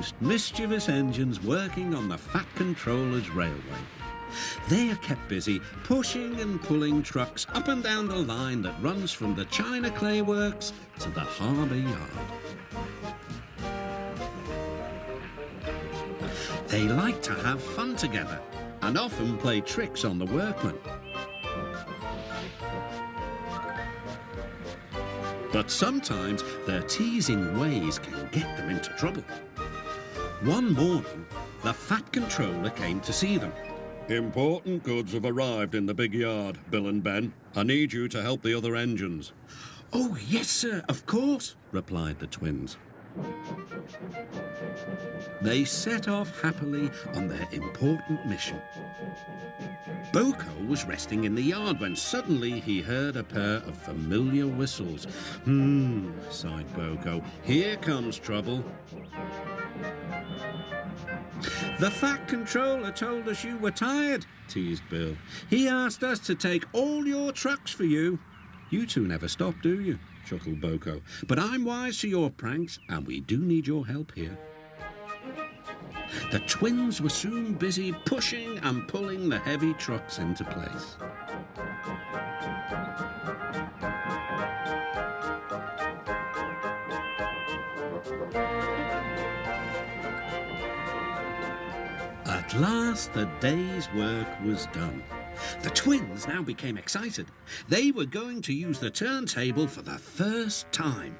most mischievous engines working on the Fat Controller's railway. They are kept busy pushing and pulling trucks up and down the line that runs from the China Clay Works to the harbour yard. They like to have fun together and often play tricks on the workmen. But sometimes their teasing ways can get them into trouble. One morning, the Fat Controller came to see them. Important goods have arrived in the big yard, Bill and Ben. I need you to help the other engines. "Oh, yes, sir, of course," replied the twins. They set off happily on their important mission. Boko was resting in the yard when suddenly he heard a pair of familiar whistles. Sighed Boko. "Here comes trouble." "The Fat Controller told us you were tired," teased Bill. "He asked us to take all your trucks for you." "You two never stop, do you?" chuckled Boko. "But I'm wise to your pranks, and we do need your help here." The twins were soon busy pushing and pulling the heavy trucks into place. At last, the day's work was done. The twins now became excited. They were going to use the turntable for the first time.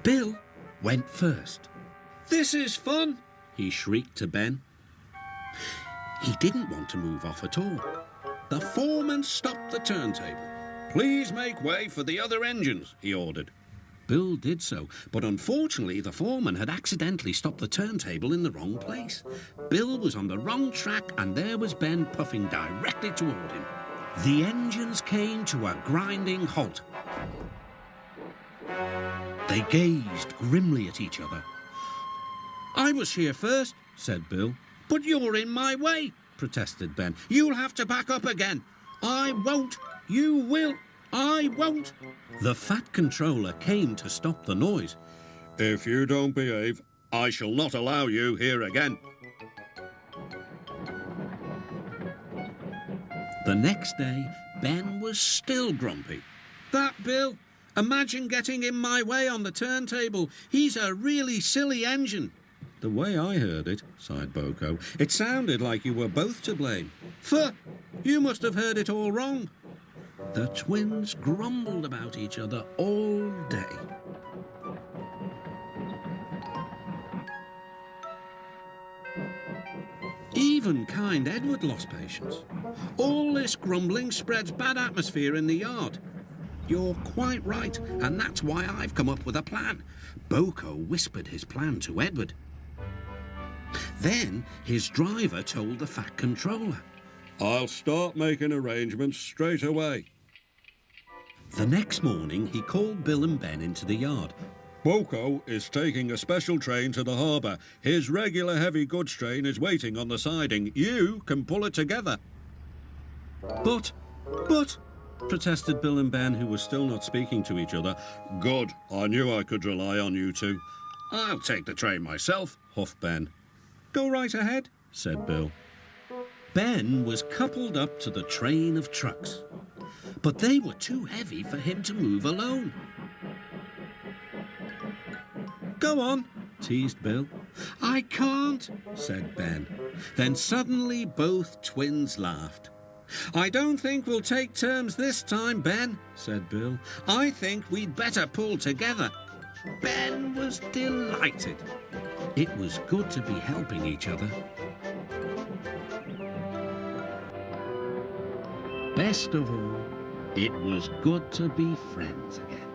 Bill went first. "This is fun," he shrieked to Ben. He didn't want to move off at all. The foreman stopped the turntable. "Please make way for the other engines," he ordered. Bill did so, but unfortunately the foreman had accidentally stopped the turntable in the wrong place. Bill was on the wrong track and there was Ben puffing directly toward him. The engines came to a grinding halt. They gazed grimly at each other. "I was here first," said Bill. "But you're in my way," protested Ben. "You'll have to back up again." "I won't. You will. I won't." The Fat Controller came to stop the noise. "If you don't behave, I shall not allow you here again." The next day, Ben was still grumpy. "That Bill, imagine getting in my way on the turntable. He's a really silly engine." "The way I heard it," sighed Boko, "it sounded like you were both to blame." "Pho! You must have heard it all wrong." The twins grumbled about each other all day. Even kind Edward lost patience. "All this grumbling spreads bad atmosphere in the yard." "You're quite right, and that's why I've come up with a plan." Boko whispered his plan to Edward. Then his driver told the Fat Controller. "I'll start making arrangements straight away." The next morning, he called Bill and Ben into the yard. "Boko is taking a special train to the harbour. His regular heavy goods train is waiting on the siding. You can pull it together." But, protested Bill and Ben, who were still not speaking to each other. "Good. I knew I could rely on you two." "I'll take the train myself," huffed Ben. "Go right ahead," said Bill. Ben was coupled up to the train of trucks, but they were too heavy for him to move alone. "Go on," teased Bill. "I can't," said Ben. Then suddenly both twins laughed. "I don't think we'll take turns this time, Ben," said Bill. "I think we'd better pull together." Ben was delighted. It was good to be helping each other. Best of all, it was good to be friends again.